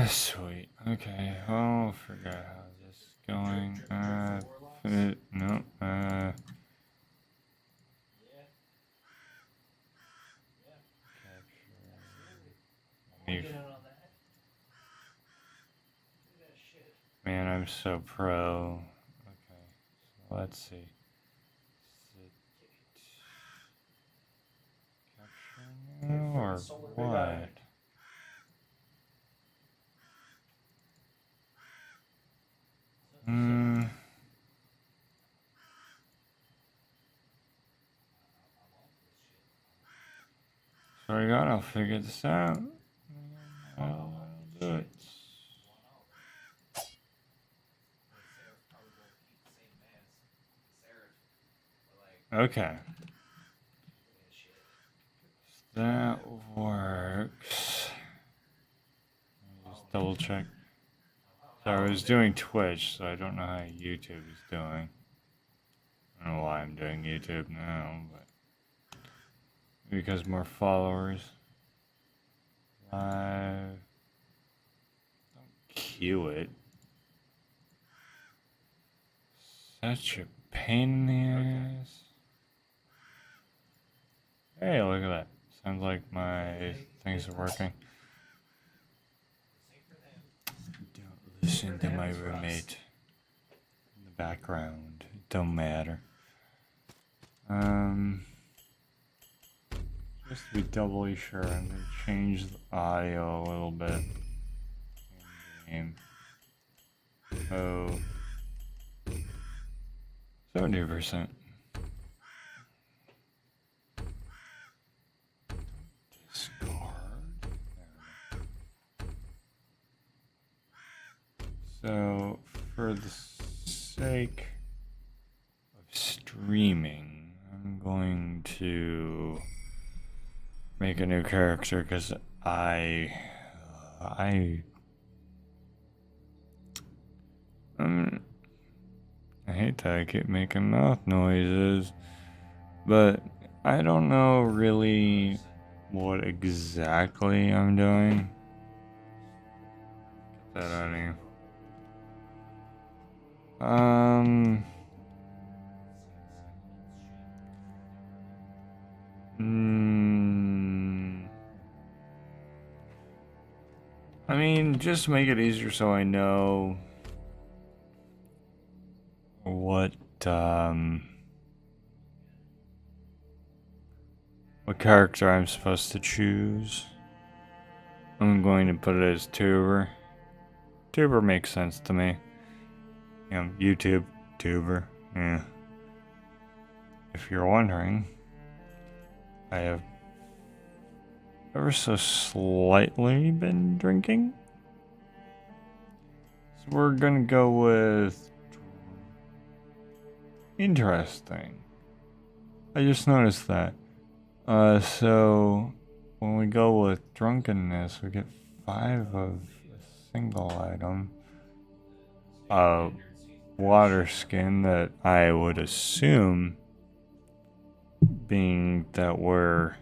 Sweet. Okay, I'll figure out how this is going. No. Man, I'm so pro. Okay, so let's see. Capture now or what? Sorry, God, I'll figure this out. I'll do it. Okay. That works. Let me just double check. So I was doing Twitch, so I don't know how YouTube is doing. I don't know why I'm doing YouTube now, but because more followers. Live. Don't cue it. Such a pain in the ass. Hey, look at that. Sounds like my things are working. Don't listen to my roommate in the background. It don't matter. Just to be doubly sure, I'm gonna change the audio a little bit. In game. Oh. 70%. Discard. So, for the sake of streaming, I'm going to make a new character because I hate that I keep making mouth noises, but I don't know really what exactly I'm doing. Get that out of here. I mean, just to make it easier so I know what character I'm supposed to choose. I'm going to put it as Tuber. Tuber makes sense to me. You know, YouTube Tuber. Yeah. If you're wondering, I have ever so slightly been drinking. So we're gonna go with interesting. I just noticed that. So when we go with drunkenness, we get 5 of a single item. Water skin that I would assume, being that we're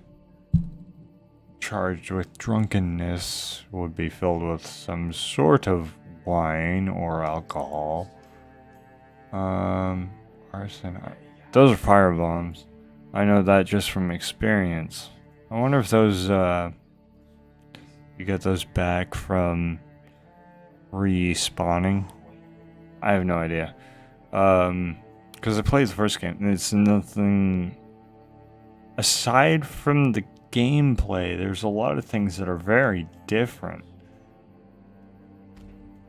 charged with drunkenness, would be filled with some sort of wine or alcohol. Arson. Those are fire bombs. I know that just from experience. I wonder if those, you get those back from respawning. I have no idea. Because I played the first game, and it's nothing. Aside from the gameplay, there's a lot of things that are very different.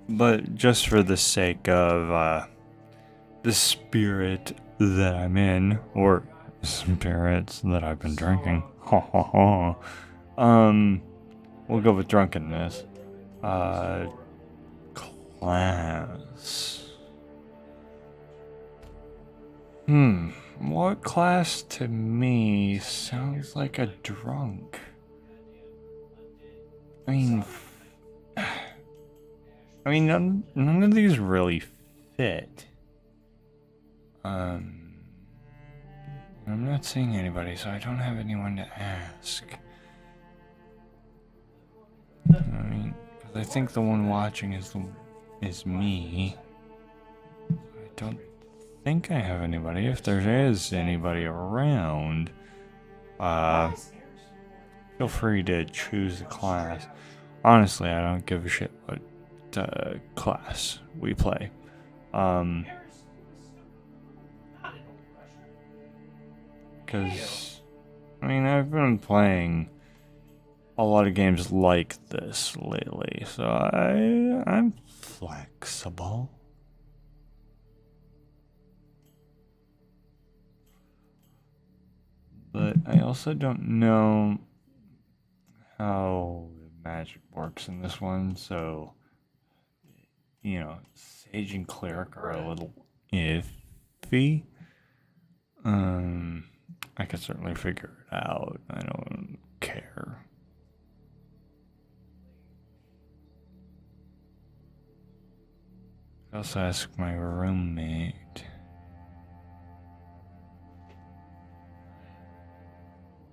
But just for the sake of the spirit that I'm in, or spirits that I've been drinking, we'll go with drunkenness. Class. What class to me sounds like a drunk? I mean, none of these really fit. I'm not seeing anybody, so I don't have anyone to ask. I mean, I think the one watching is me. I don't think I have anybody. If there is anybody around, feel free to choose a class. Honestly, I don't give a shit what class we play. Because, I mean, I've been playing a lot of games like this lately, so I'm flexible. But I also don't know how magic works in this one, so you know, Sage and Cleric are a little iffy. I could certainly figure it out. I don't care. I also ask my roommate.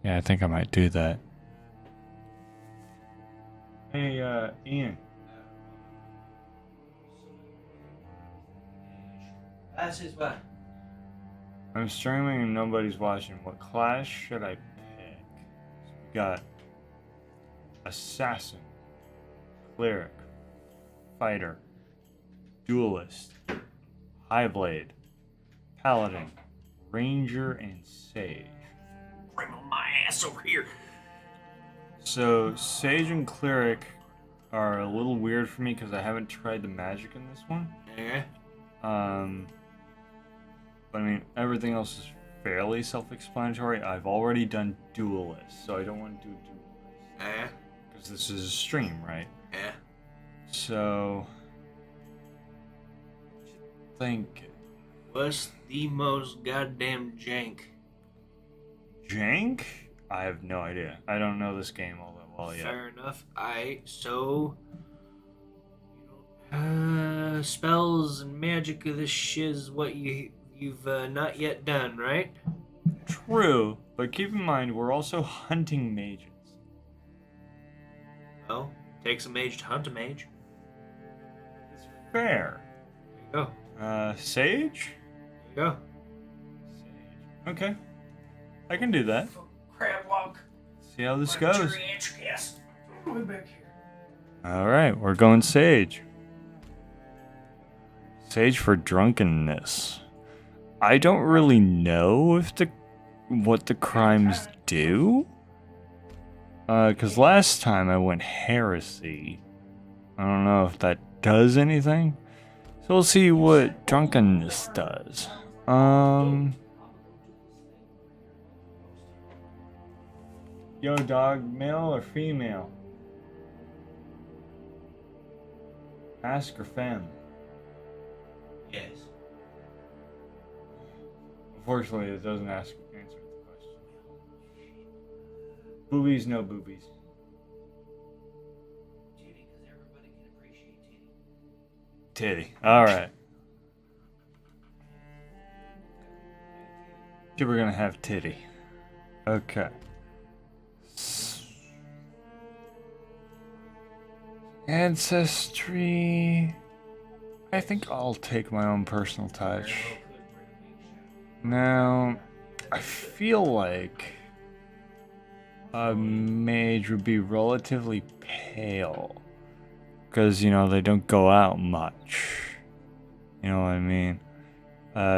Yeah, I think I might do that. Hey, Ian. That's his what? I'm streaming and nobody's watching. What class should I pick? So we got Assassin, Cleric, Fighter, Duelist, Highblade, Paladin, Ranger, and Sage. Bring my ass over here. So Sage and Cleric are a little weird for me because I haven't tried the magic in this one. Yeah. But I mean, everything else is fairly self-explanatory. I've already done Duelist, so I don't want to do Duelist. Yeah. Because this is a stream, right? Yeah. So, think What's the most goddamn jank? Jank? I have no idea. I don't know this game all that well yet. Fair enough. So spells and magic of this shiz what you've not yet done, right? True, but keep in mind we're also hunting mages. Well, takes a mage to hunt a mage. It's fair. There you go. Sage? There you go. Sage. Okay. I can do that. Crab walk. See how this goes. Way back here. Alright, we're going Sage. Sage for drunkenness. I don't really know what the crimes do. Cause last time I went heresy. I don't know if that does anything. So we'll see what drunkenness does. Yo, dog, male or female? Ask or femme? Yes. Unfortunately, it doesn't answer the question. Boobies, no boobies. Titty, because everybody can appreciate titty. Titty. Alright. We're gonna have titty. Okay. Ancestry. I think I'll take my own personal touch. Now, I feel like a mage would be relatively pale. Because, you know, they don't go out much. You know what I mean?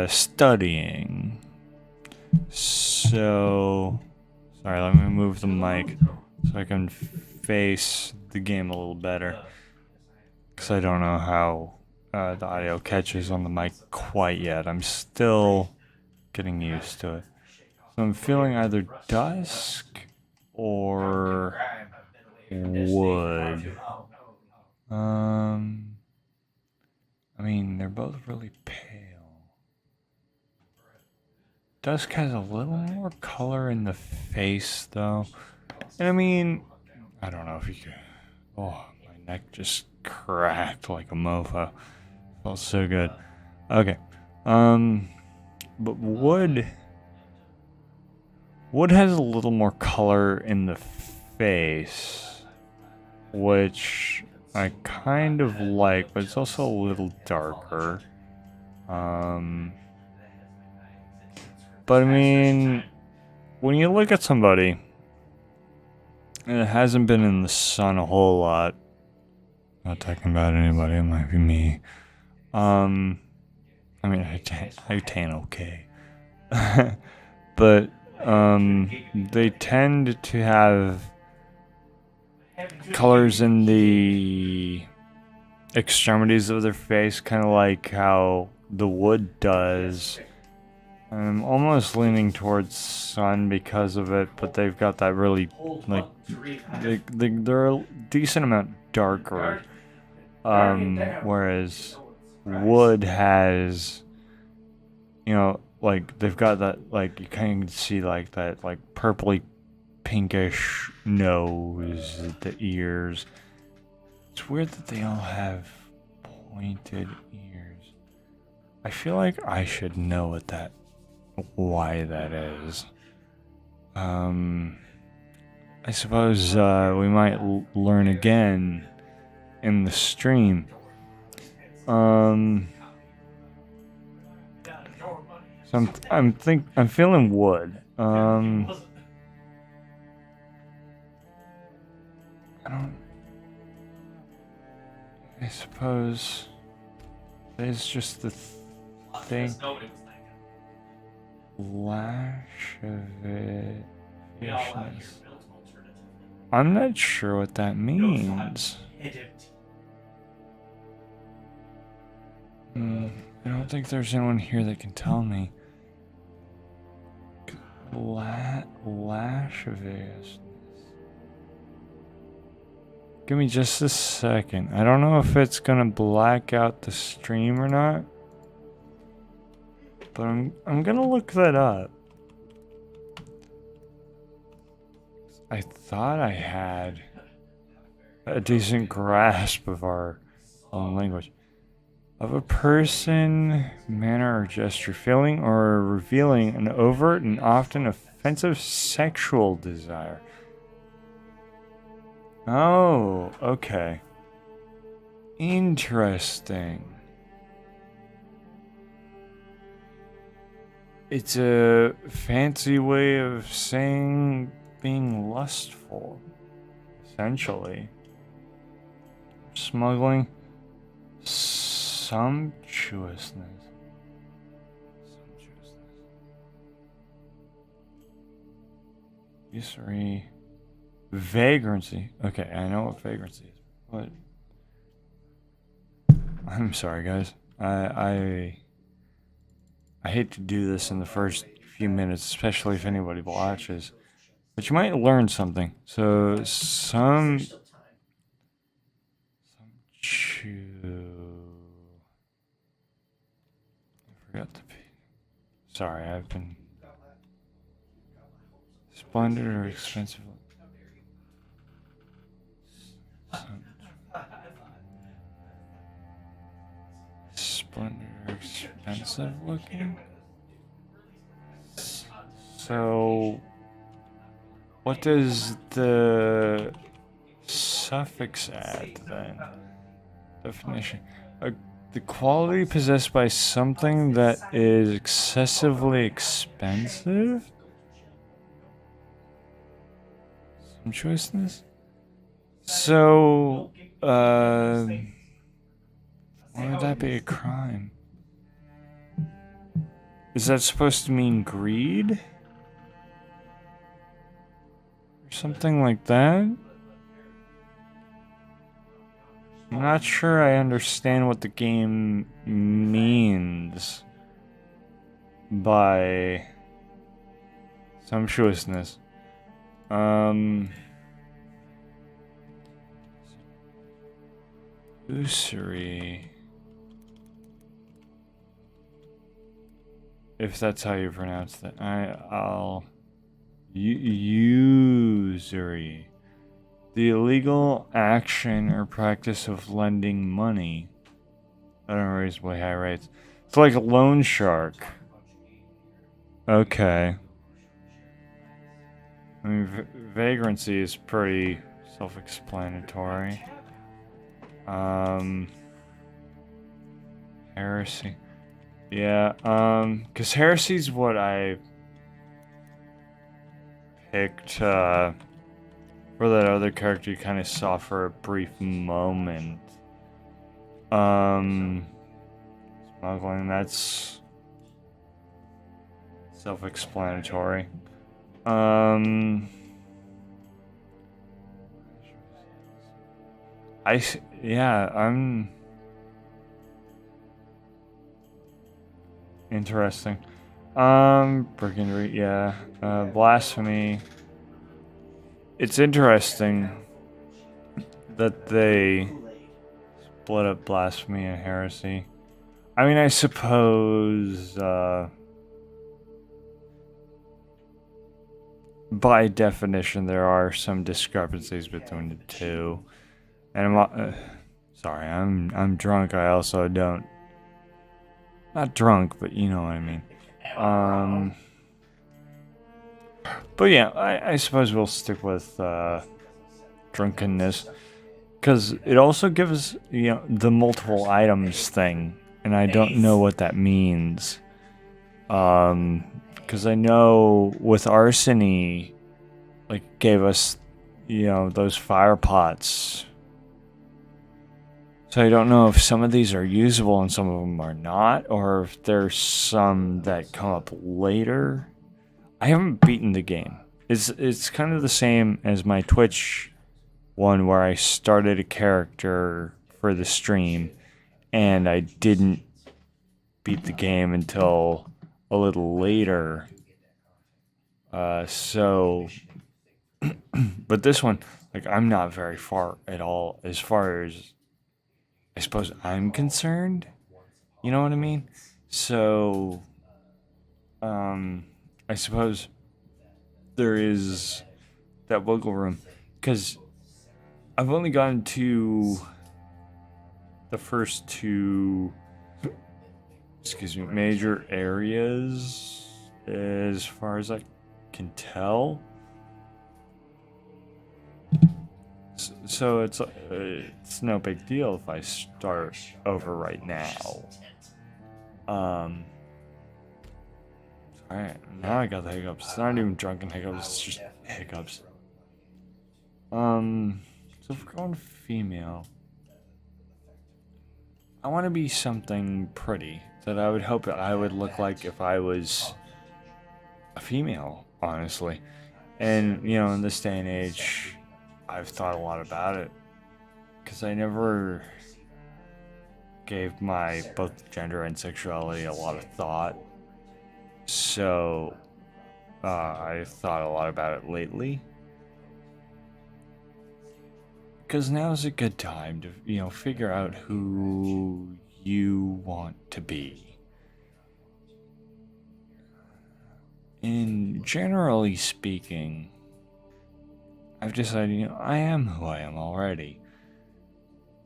Studying. So, sorry, let me move the mic so I can face the game a little better. Because I don't know how the audio catches on the mic quite yet. I'm still getting used to it. So I'm feeling either dusk or wood. I mean, they're both really pale. Dusk has a little more color in the face, though. And I mean, I don't know if you could. Oh, my neck just cracked like a mofo. Felt so good. Okay. But wood has a little more color in the face, which I kind of like, but it's also a little darker. But I mean, when you look at somebody and it hasn't been in the sun a whole lot, not talking about anybody, it might be me. I mean, I tan okay. But, they tend to have colors in the extremities of their face, kind of like how the wood does. I'm almost leaning towards sun because of it, but they've got that really, like, they're a decent amount darker. Whereas wood has, you know, like, they've got that, like, you kind of see, like, that, like, purpley pinkish nose, the ears. It's weird that they all have pointed ears. I feel like I should know why that is. I suppose we might learn again in the stream. So I'm feeling wood. I suppose it's just the thing. Lash of it. I'm not sure what that means. I don't think there's anyone here that can tell me. Lash of it. Give me just a second. I don't know if it's gonna black out the stream or not. But I'm gonna look that up. I thought I had a decent grasp of our own language. Of a person, manner, or gesture, feeling or revealing an overt and often offensive sexual desire. Oh, okay. Interesting. It's a fancy way of saying being lustful, essentially. Smuggling. Sumptuousness. Usury. Vagrancy. Okay, I know what vagrancy is. But I'm sorry, guys. I hate to do this in the first few minutes, especially if anybody watches. But you might learn something. So I forgot the P. Sorry, I've been splendid or expensive. Splendid or expensive looking? So, what does the suffix add then? Definition. The quality possessed by something that is excessively expensive? Sumptuousness? So, why would that be a crime? Is that supposed to mean greed? Or something like that? I'm not sure I understand what the game means by sumptuousness. Usury. If that's how you pronounce that. Usury. The illegal action or practice of lending money at unreasonably high rates. It's like a loan shark. Okay. I mean, vagrancy is pretty self-explanatory. Heresy. Yeah, because heresy's what I picked, for that other character you kind of saw for a brief moment. Smuggling, that's self-explanatory. Yeah, I'm interesting. Brigandry, yeah. Blasphemy. It's interesting that they split up blasphemy and heresy. I mean, I suppose, by definition, there are some discrepancies between the two. And sorry, I'm drunk. I also don't. Not drunk, but you know what I mean. But yeah, I suppose we'll stick with drunkenness, because it also gives, you know, the multiple items thing, and I don't know what that means. Because I know with Arsony, like, gave us, you know, those fire pots. So I don't know if some of these are usable and some of them are not, or if there's some that come up later. I haven't beaten the game. It's kind of the same as my Twitch one where I started a character for the stream and I didn't beat the game until a little later. But this one, like, I'm not very far at all as far as I suppose I'm concerned. You know what I mean? So, I suppose there is that wiggle room, because I've only gotten to the first two, major areas as far as I can tell. So it's no big deal if I start over right now. Alright, now I got the hiccups. It's not even drunken hiccups, it's just hiccups. So if we're going female, I want to be something pretty that I would hope that I would look like if I was a female, honestly. And, you know, in this day and age, I've thought a lot about it, because I never gave my both gender and sexuality a lot of thought. So, I've thought a lot about it lately. Because now is a good time to, you know, figure out who you want to be. And generally speaking, I've decided, you know, I am who I am already.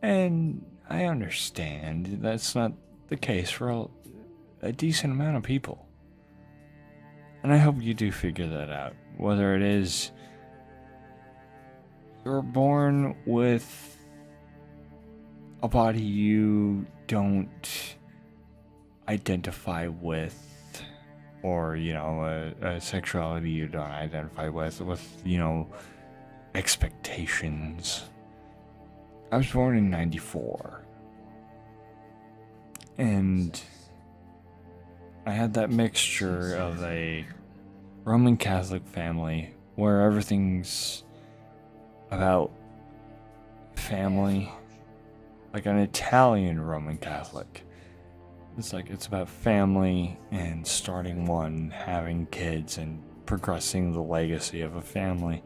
And I understand that's not the case for a decent amount of people. And I hope you do figure that out. Whether it is you're born with a body you don't identify with, or, you know, a sexuality you don't identify with, you know, expectations. I was born in 94. And I had that mixture of a Roman Catholic family where everything's about family, like an Italian Roman Catholic. It's like, it's about family and starting one, having kids, and progressing the legacy of a family.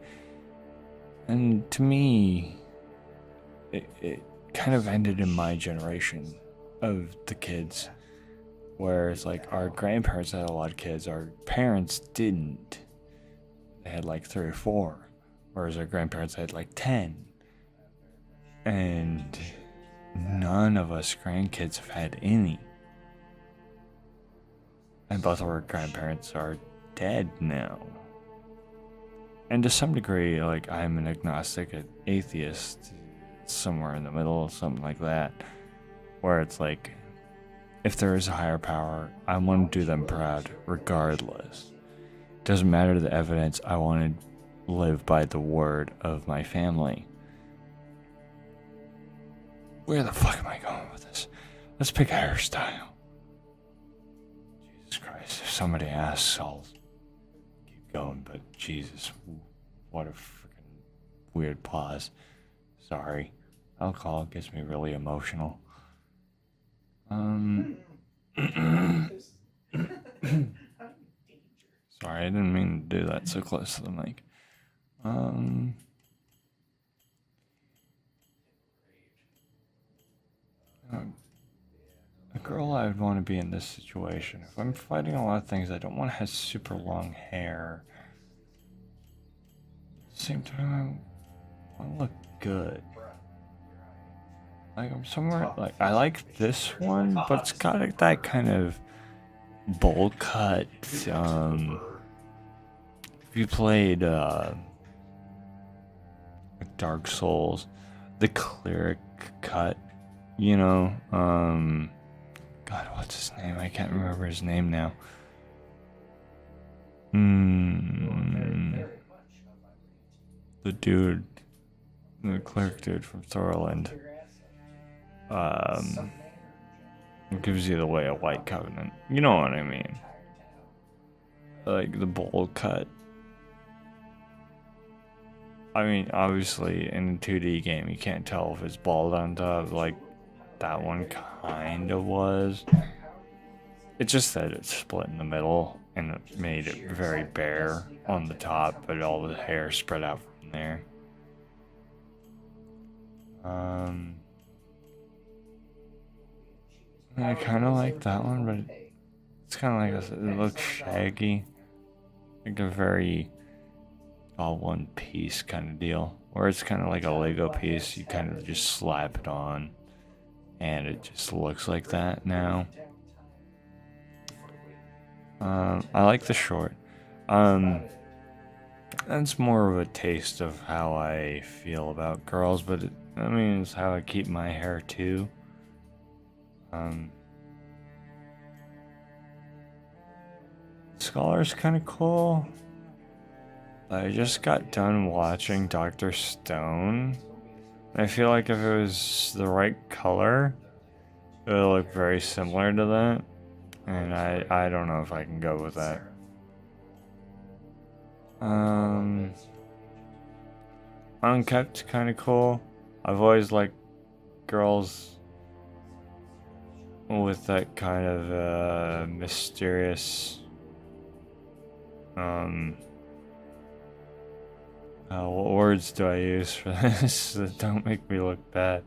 And to me, it kind of ended in my generation of the kids, where it's like our grandparents had a lot of kids, our parents didn't. They had like 3 or 4, whereas our grandparents had like 10. And none of us grandkids have had any. And both of our grandparents are dead now. And to some degree, like, I'm an agnostic, an atheist. somewhere in the middle, something like that, where it's like, if there is a higher power, I want to do them proud regardless. Doesn't matter the evidence, I want to live by the word of my family. Where the fuck am I going with this? Let's pick a hairstyle. Jesus Christ, if somebody asks, I'll keep going, but Jesus, what a freaking weird pause. Sorry. Alcohol gets me really emotional. Sorry, I didn't mean to do that so close to the mic. A girl I would want to be in this situation. If I'm fighting a lot of things, I don't want to have super long hair. At the same time, I want to look good. Like, I'm somewhere, like, I like this one, but it's got that kind of bowl cut, if you played, Dark Souls, the cleric cut, you know, God, what's his name? I can't remember his name now. The dude, the cleric dude from Thorland. Gives you the way of White Covenant. You know what I mean? Like the bowl cut. I mean, obviously in a 2D game, you can't tell if it's bald on top. Like that one kind of was. It's just that it's split in the middle and it made it very bare on the top, but all the hair spread out from there. I kind of like that one, but it's kind of like it looks shaggy, like a very all one piece kind of deal, or it's kind of like a Lego piece. You kind of just slap it on, and it just looks like that now. I like the short. That's more of a taste of how I feel about girls, but I mean, it's how I keep my hair too. Scholar's kind of cool. I just got done watching Dr. Stone. I feel like if it was the right color, it would look very similar to that. And I don't know if I can go with that. Unkept, kind of cool. I've always liked girls with that kind of mysterious what words do I use for this that don't make me look bad?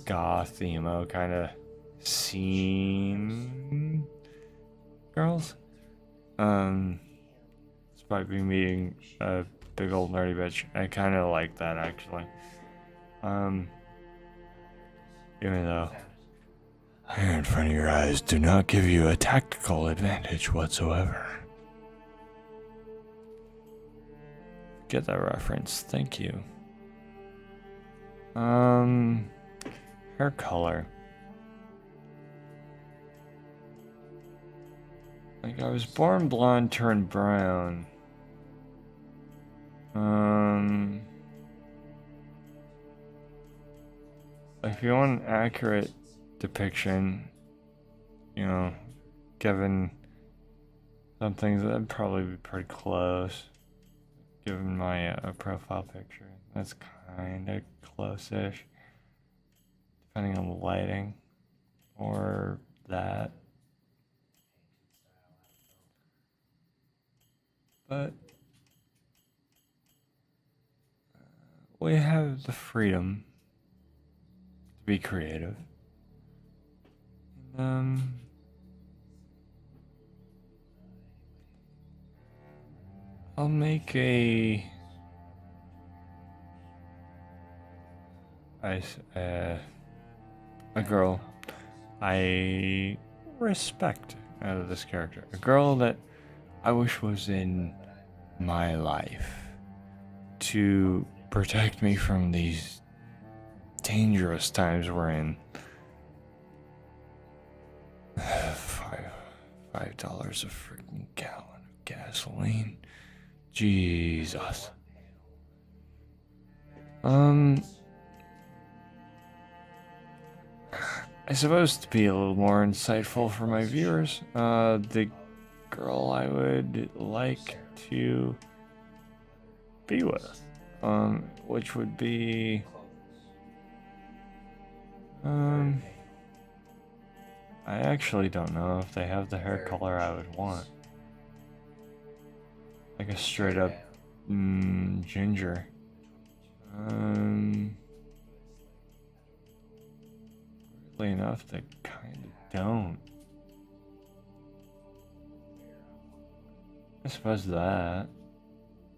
Goth, emo kind of scene girls. Despite me being a big old nerdy bitch, I kind of like that actually. Even though hair in front of your eyes do not give you a tactical advantage whatsoever. Get that reference, thank you. Hair color. Like, I was born blonde, turned brown. If you want an accurate depiction, you know, given some things, that'd probably be pretty close. Given my profile picture, that's kind of close-ish, depending on the lighting, or that. But we have the freedom to be creative. I'll make a girl I respect out of this character. A girl that I wish was in my life to protect me from these dangerous times we're in. $5 a freaking gallon of gasoline. Jesus. I suppose to be a little more insightful for my viewers, the girl I would like to be with, which would be, I actually don't know if they have the hair color I would want. Like a straight up, ginger. Weirdly enough, they kind of don't. I suppose that.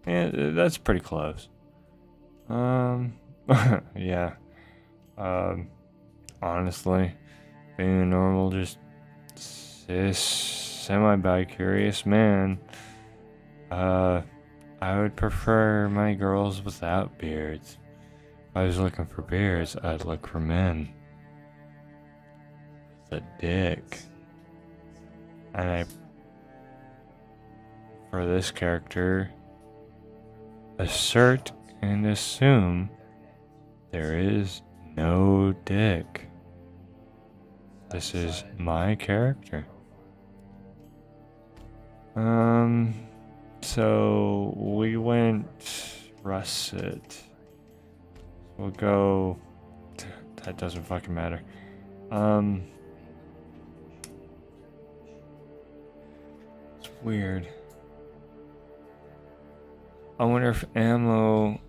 Yeah, that's pretty close. Yeah. Honestly, being a normal, just semi-bi-curious man, I would prefer my girls without beards. If I was looking for beards, I'd look for men with a dick. And for this character, assert and assume there is no dick. This is my character. So we went russet. We'll go. That doesn't fucking matter. It's weird. I wonder if ammo,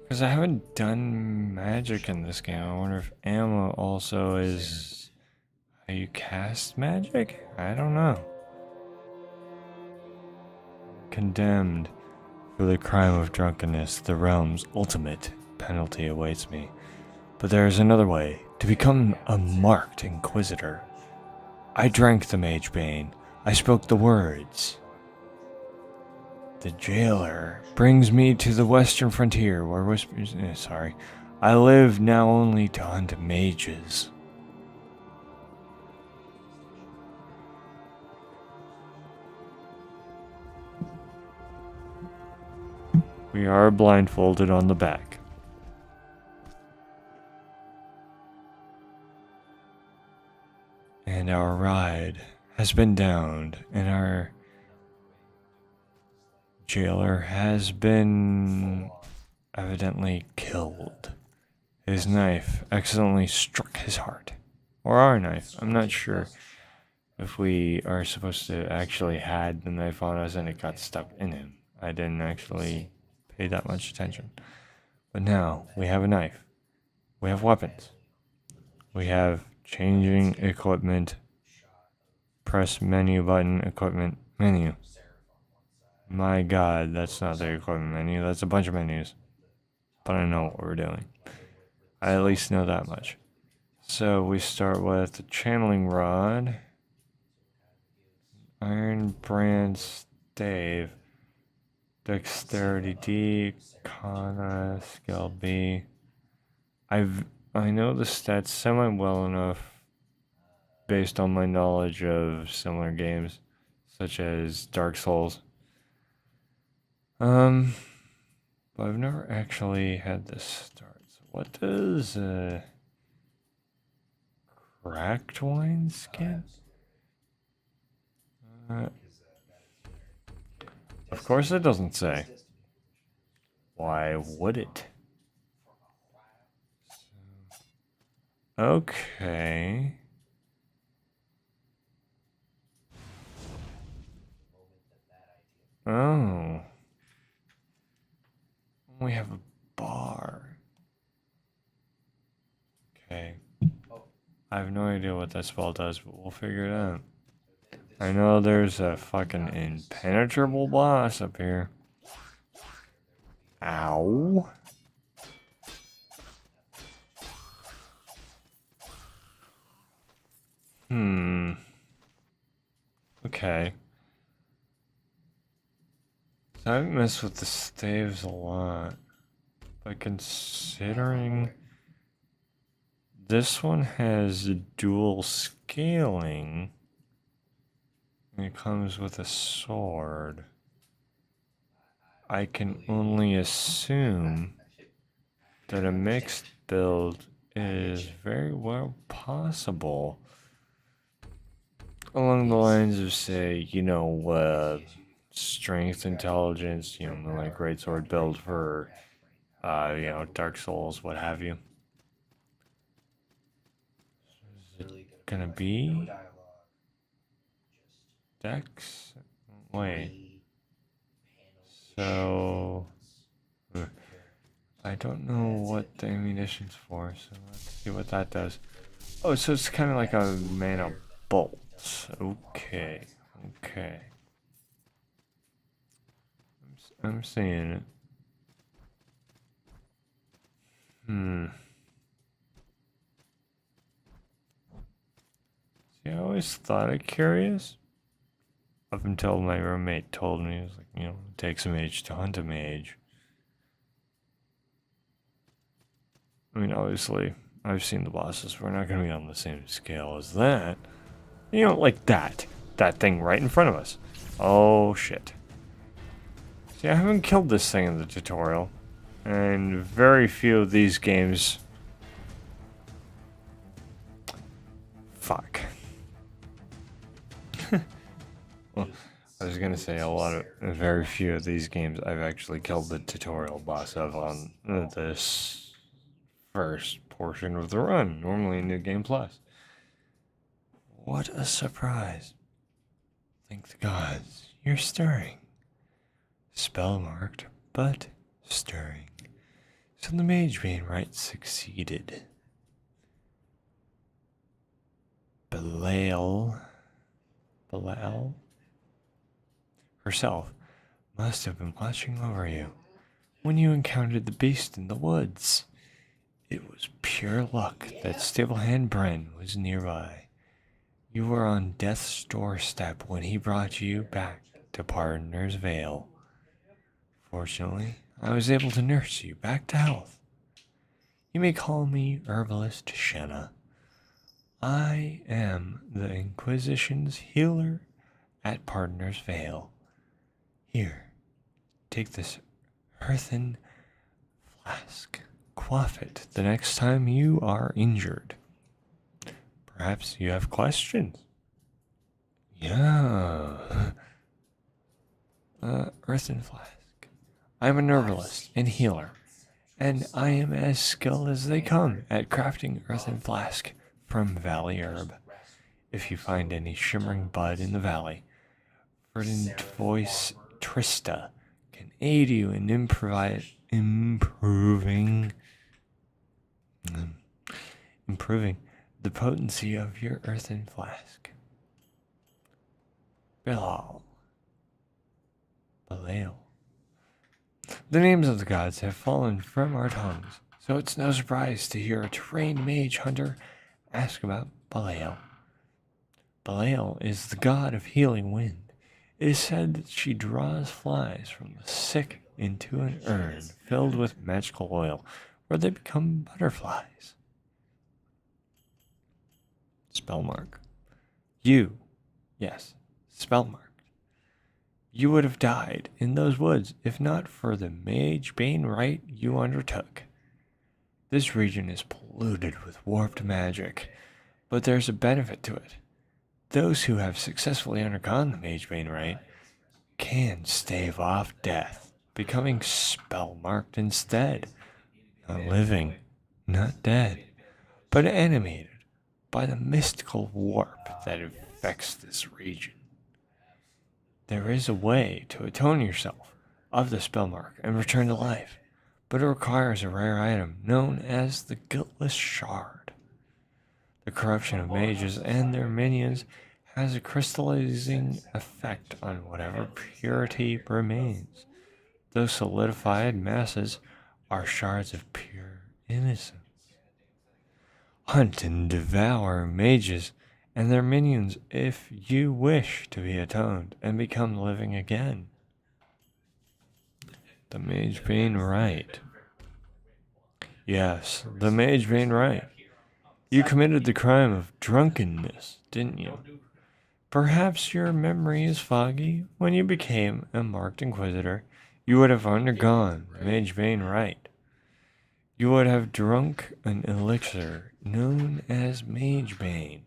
because I haven't done magic in this game. I wonder if ammo also is how you cast magic? I don't know. Condemned for the crime of drunkenness, the realm's ultimate penalty awaits me. But there is another way, to become a marked inquisitor. I drank the mage bane. I spoke the words. The jailer brings me to the western frontier where whispers... I live now only to hunt mages. We are blindfolded on the back. And our ride has been downed, and our jailer has been evidently killed. His knife accidentally struck his heart. Or our knife. I'm not sure if we are supposed to actually had the knife on us and it got stuck in him. I didn't actually pay that much attention. But now we have a knife. We have weapons. We have changing equipment. Press menu button, equipment, menu. My god, that's not the equipment menu. That's a bunch of menus. But I know what we're doing. I at least know that much. So we start with the channeling rod. Iron brand stave. Dexterity D, Kana, skill B. I know the stats semi well enough based on my knowledge of similar games, such as Dark Souls. But I've never actually had this start. So what does cracked wine skin? Of course it doesn't say. Why would it? Okay. Oh. We have a bar. Okay. I have no idea what that spell does, but we'll figure it out. I know there's a fucking impenetrable boss up here. Ow. Okay. So I've messed with the staves a lot. But considering this one has dual scaling, and it comes with a sword, I can only assume that a mixed build is very well possible. Along the lines of, say, strength, intelligence, like greatsword build for, Dark Souls, what have you. Is it gonna be Dex? Wait. So I don't know what the ammunition's for, so let's see what that does. Oh, so it's kind of like a mana bolt. Okay. I'm seeing it. See, I always thought it curious. Up until my roommate told me, it was like, it takes a mage to hunt a mage. I mean, obviously, I've seen the bosses. We're not going to be on the same scale as that. Like that. That thing right in front of us. Oh, shit. See, I haven't killed this thing in the tutorial. And very few of these games... Fuck. Well, I was going to say very few of these games I've actually killed the tutorial boss of on this first portion of the run. Normally New Game Plus. What a surprise. Thank the gods, you're stirring. Spell marked, but stirring. So the mage being right succeeded. Belial herself must have been watching over you when you encountered the beast in the woods. It was pure luck that Stablehand Bren was nearby. You were on death's doorstep when he brought you back to Pardoner's Vale. Fortunately, I was able to nurse you back to health. You may call me Herbalist Shenna. I am the Inquisition's healer at Pardoner's Vale. Here, take this earthen flask. Quaff it the next time you are injured. Perhaps you have questions? Yeah. Earthen flask. I'm a herbalist and healer, and I am as skilled as they come at crafting earthen flask from valley herb. If you find any shimmering bud in the valley, verdant voice Trista can aid you in improving the potency of your earthen flask. Belial. The names of the gods have fallen from our tongues, so it's no surprise to hear a trained mage hunter ask about Belial. Belial is the god of healing wind. It is said that she draws flies from the sick into an urn filled with magical oil, where they become butterflies. Spellmark. Spellmarked. You would have died in those woods if not for the mage bane rite you undertook. This region is polluted with warped magic, but there's a benefit to it. Those who have successfully undergone the mage bane rite can stave off death, becoming spellmarked instead. Not living, not dead, but animated by the mystical warp that infects this region. There is a way to atone yourself of the spellmark and return to life, but it requires a rare item known as the Guiltless Shard. The corruption of mages and their minions has a crystallizing effect on whatever purity remains. Those solidified masses are shards of pure innocence. Hunt and devour mages and their minions if you wish to be atoned and become living again. The Mage Bane Rite. Yes, the Mage Bane right. You committed the crime of drunkenness, didn't you? Perhaps your memory is foggy. When you became a marked Inquisitor, you would have undergone the Mage Bane rite. You would have drunk an elixir known as Mage Bane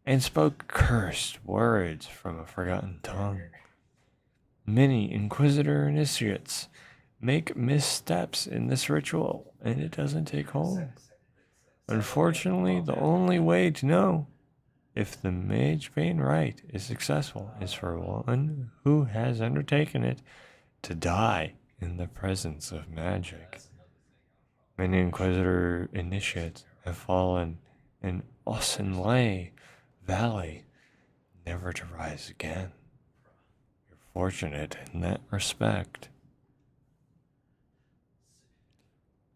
and spoke cursed words from a forgotten tongue. Many Inquisitor initiates make missteps in this ritual, and it doesn't take hold. Unfortunately, the only way to know if the Mage Bane rite is successful is for one who has undertaken it to die in the presence of magic. Many Inquisitor initiates have fallen in Osenlay Valley, never to rise again. You're fortunate in that respect.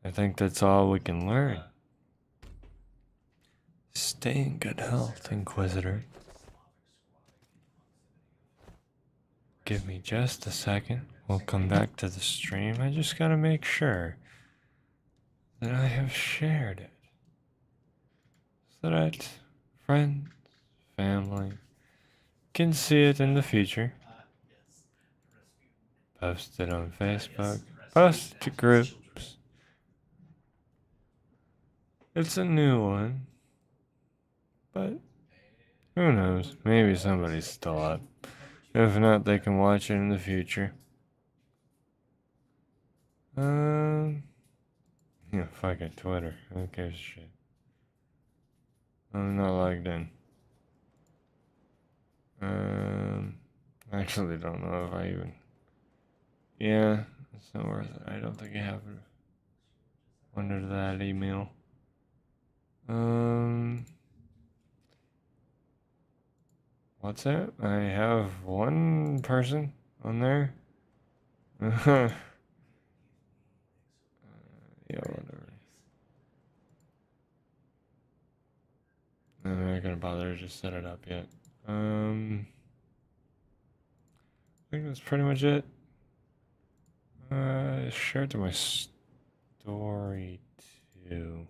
I think that's all we can learn. Stay in good health, Inquisitor. Give me just a second. We'll come back to the stream. I just gotta make sure that I have shared it, so that friends, family can see it in the future. Post it on Facebook, post it to groups. It's a new one, but who knows? Maybe somebody's still up. If not, they can watch it in the future. Yeah, fuck it, Twitter. Who gives a shit? I'm not logged in. I actually don't know if I even. Yeah, it's not worth it. I don't think I have it under that email. What's that? I have one person on there. Yeah, whatever. I'm not gonna bother to just set it up yet. I think that's pretty much it. Share it to my story too.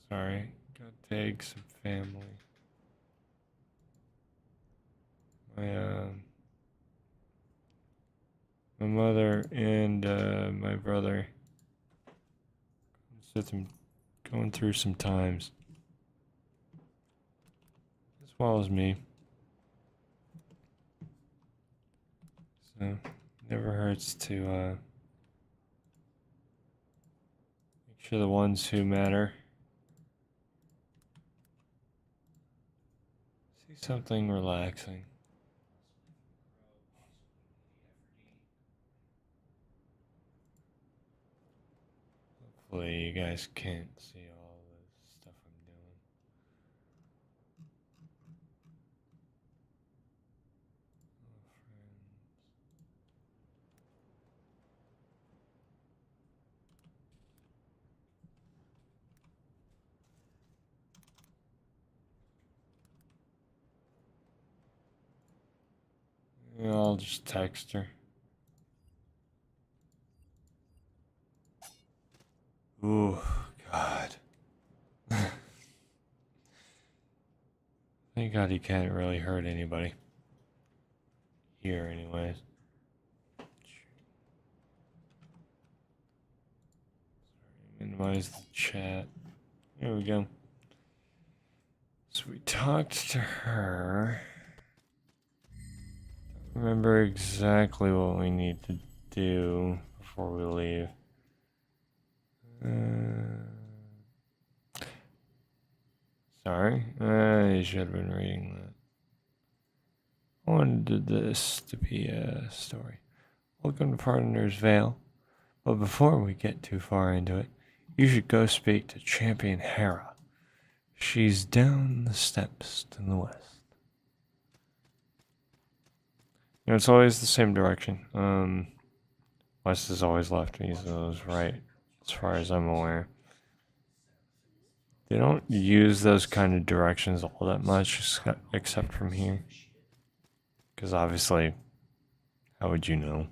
Sorry, gotta take some family. My mother and my brother going through some times, as well as me. So, never hurts to make sure the ones who matter see something relaxing. Hopefully you guys can't see all the stuff I'm doing. Yeah, I'll just text her. Ooh, God. Thank God he can't really hurt anybody. Here, anyways. Minimize the chat. There we go. So we talked to her. Don't remember exactly what we need to do before we leave. Sorry, I should have been reading that. I wanted this to be a story. Welcome to Partner's Vale. But before we get too far into it, you should go speak to Champion Hera. She's down the steps to the west. You know, it's always the same direction. West is always left, east is right, as far as I'm aware. They don't use those kind of directions all that much, except from here. Because obviously, how would you know?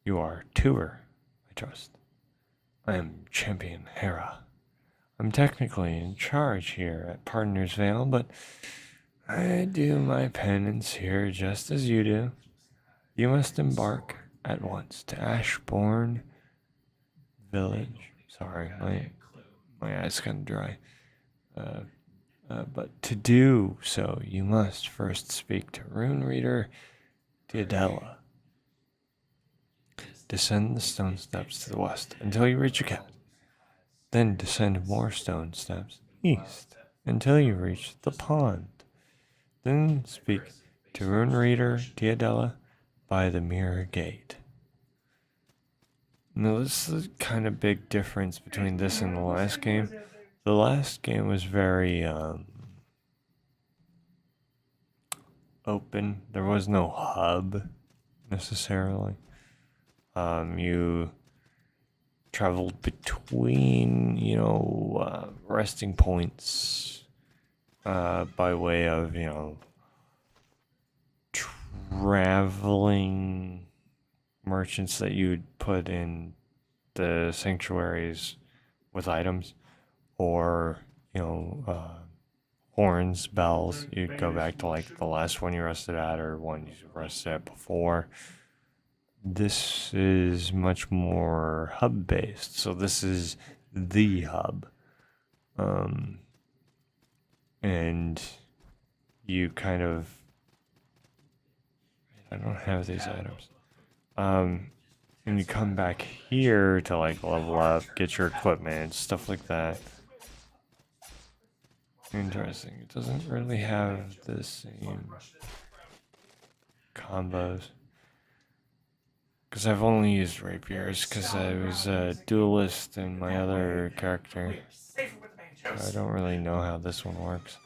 You are Tuber, I trust. I am Champion Hera. I'm technically in charge here at Partners Vale, but I do my penance here just as you do. You must embark at once to Ashbourne Village. Sorry, my eyes kind of dry. But to do so, you must first speak to Rune Reader Diadella. Descend the stone steps to the west until you reach a cabin. Then descend more stone steps east until you reach the pond. Then speak to Rune Reader Diadella by the Mirror Gate. Now, this is a kind of big difference between this and the last game. The last game was very open. There was no hub necessarily. You traveled between, resting points by way of, traveling merchants that you'd put in the sanctuaries with items, or, horns, bells. You'd go back to like the last one you rested at or one you rested at before. This is much more hub based, so this is the hub. And you kind of, I don't have these items. And you come back here to like level up, get your equipment, stuff like that. Interesting. It doesn't really have the same combos. Because I've only used rapiers because I was a duelist in my other character. I don't really know how this one works.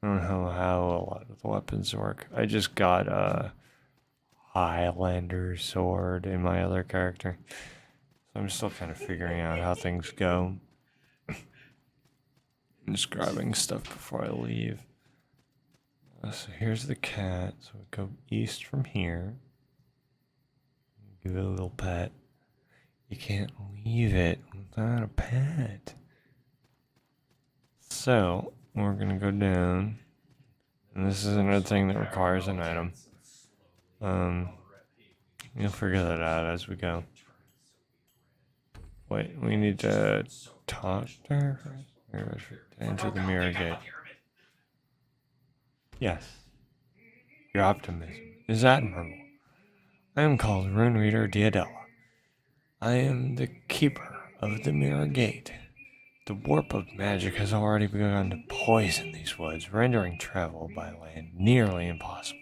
I don't know how a lot of the weapons work. I just got a Highlander sword in my other character. So I'm still kind of figuring out how things go. I'm just grabbing stuff before I leave. So here's the cat. So we go east from here. Give it a little pet. You can't leave it without a pet. So, we're gonna go down. And this is another thing that requires an item. You'll figure that out as we go. Wait, we need to talk to her first? Enter the Mirror Gate. Yes. Your optimism is admirable. I am called Rune Reader Diadella. I am the keeper of the Mirror Gate. The warp of magic has already begun to poison these woods, rendering travel by land nearly impossible.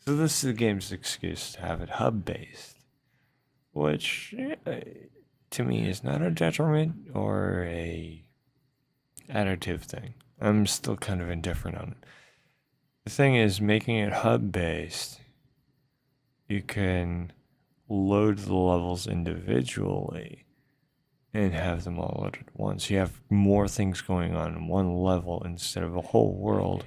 So this is the game's excuse to have it hub-based, which, to me, is not a detriment or a additive thing. I'm still kind of indifferent on it. The thing is, making it hub-based, you can load the levels individually and have them all loaded at once. You have more things going on in one level instead of a whole world.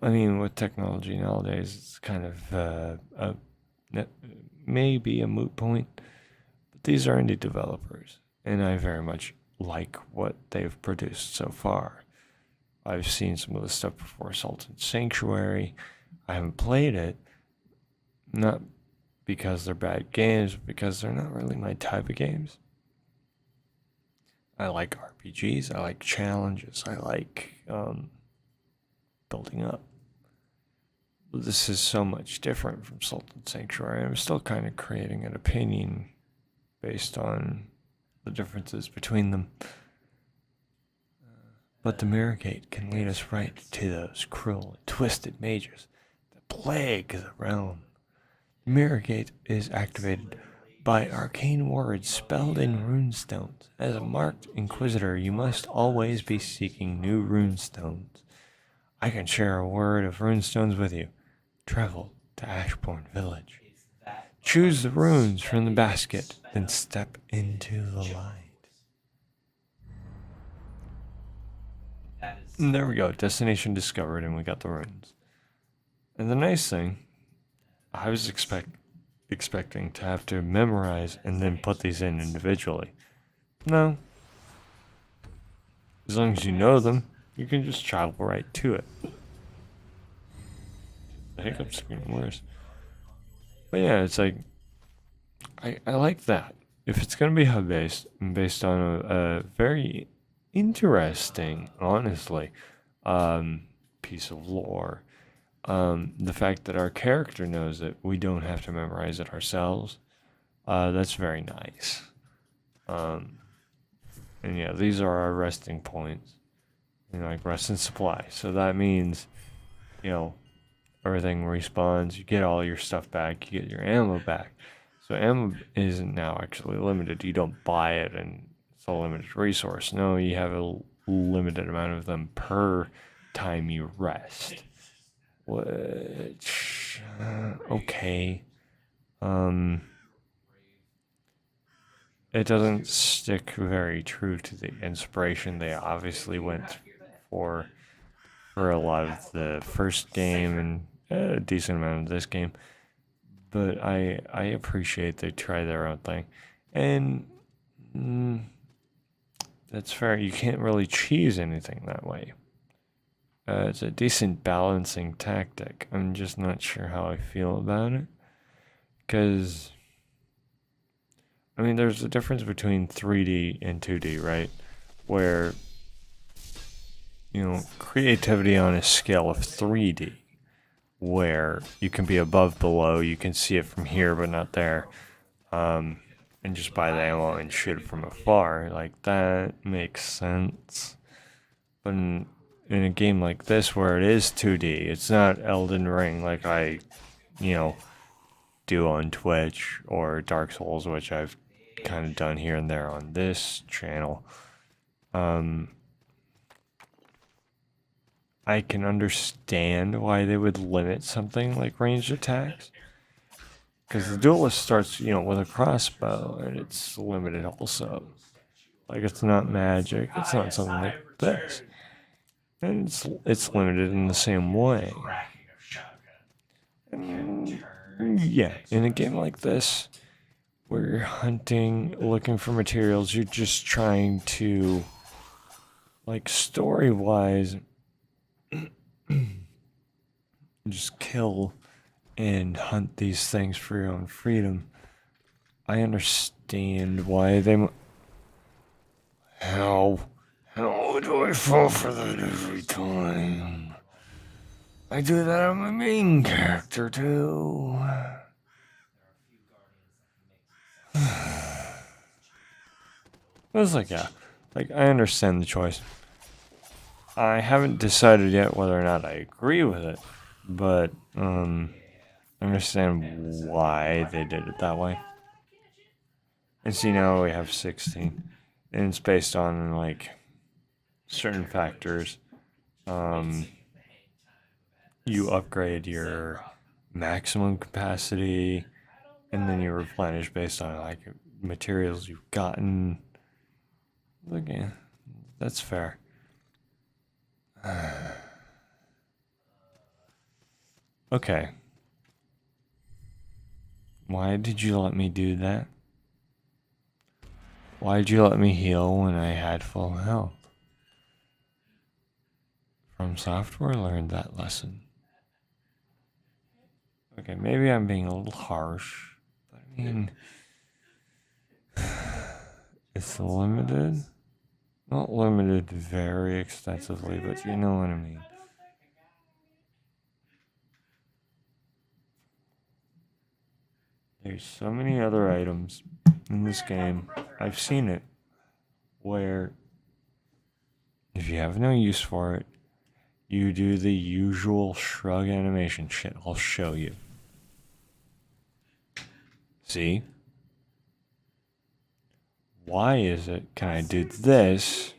I mean, with technology nowadays, it's kind of maybe a moot point. But these are indie developers, and I very much like what they've produced so far. I've seen some of the stuff before Sultan Sanctuary. I haven't played it, not because they're bad games, but because they're not really my type of games. I like RPGs, I like challenges, I like building up. But this is so much different from Sultan Sanctuary. I'm still kind of creating an opinion based on the differences between them. But the Mirror Gate can lead us right to those cruel and twisted mages that plague the realm. The Mirror Gate is activated by arcane words spelled in runestones. As a marked inquisitor, you must always be seeking new runestones. I can share a word of runestones with you. Travel to Ashbourne Village. Choose the runes from the basket, then step into the light. And there we go, destination discovered, and we got the ruins. And the nice thing, I was expecting to have to memorize and then put these in individually. No. As long as you know them, you can just travel right to it. The hiccup's getting worse. But yeah, it's like, I like that. If it's going to be hub-based, and based on a very interesting, honestly, piece of lore, the fact that our character knows it, we don't have to memorize it ourselves, that's very nice. And yeah, these are our resting points. Like rest and supply. So that means, everything respawns, you get all your stuff back, you get your ammo back. So ammo isn't now actually limited. You don't buy it and it's a limited resource. No, you have a limited amount of them per time you rest. Which, okay. It doesn't stick very true to the inspiration they obviously went for a lot of the first game and a decent amount of this game. But I appreciate they try their own thing. And that's fair. You can't really cheese anything that way. It's a decent balancing tactic. I'm just not sure how I feel about it. Because, there's a difference between 3D and 2D, right? Where, creativity on a scale of 3D, where you can be above, below, you can see it from here but not there, and just buy the ammo and shoot it from afar. Like, that makes sense. But in a game like this where it is 2D, it's not Elden Ring like I, do on Twitch or Dark Souls, which I've kind of done here and there on this channel. I can understand why they would limit something like ranged attacks. Because the duelist starts, with a crossbow, and it's limited also. Like, it's not magic, it's not something like this. And it's limited in the same way. And, yeah, in a game like this, where you're hunting, looking for materials, you're just trying to, like, story-wise, just kill and hunt these things for your own freedom. I understand why they... How do I fall for that every time? I do that on my main character, too. It's like, yeah. Like, I understand the choice. I haven't decided yet whether or not I agree with it, but, I understand why they did it that way. And see, now we have 16. And it's based on, like, certain factors. You upgrade your maximum capacity, and then you replenish based on, like, materials you've gotten. Look, yeah, that's fair. Okay. Why did you let me do that? Why did you let me heal when I had full health? From Software learned that lesson. Okay, maybe I'm being a little harsh, but it's limited. Not limited very extensively, but you know what I mean. There's so many other items in this game, I've seen it, where if you have no use for it, you do the usual shrug animation shit. I'll show you. See? Why is it? Can I do this?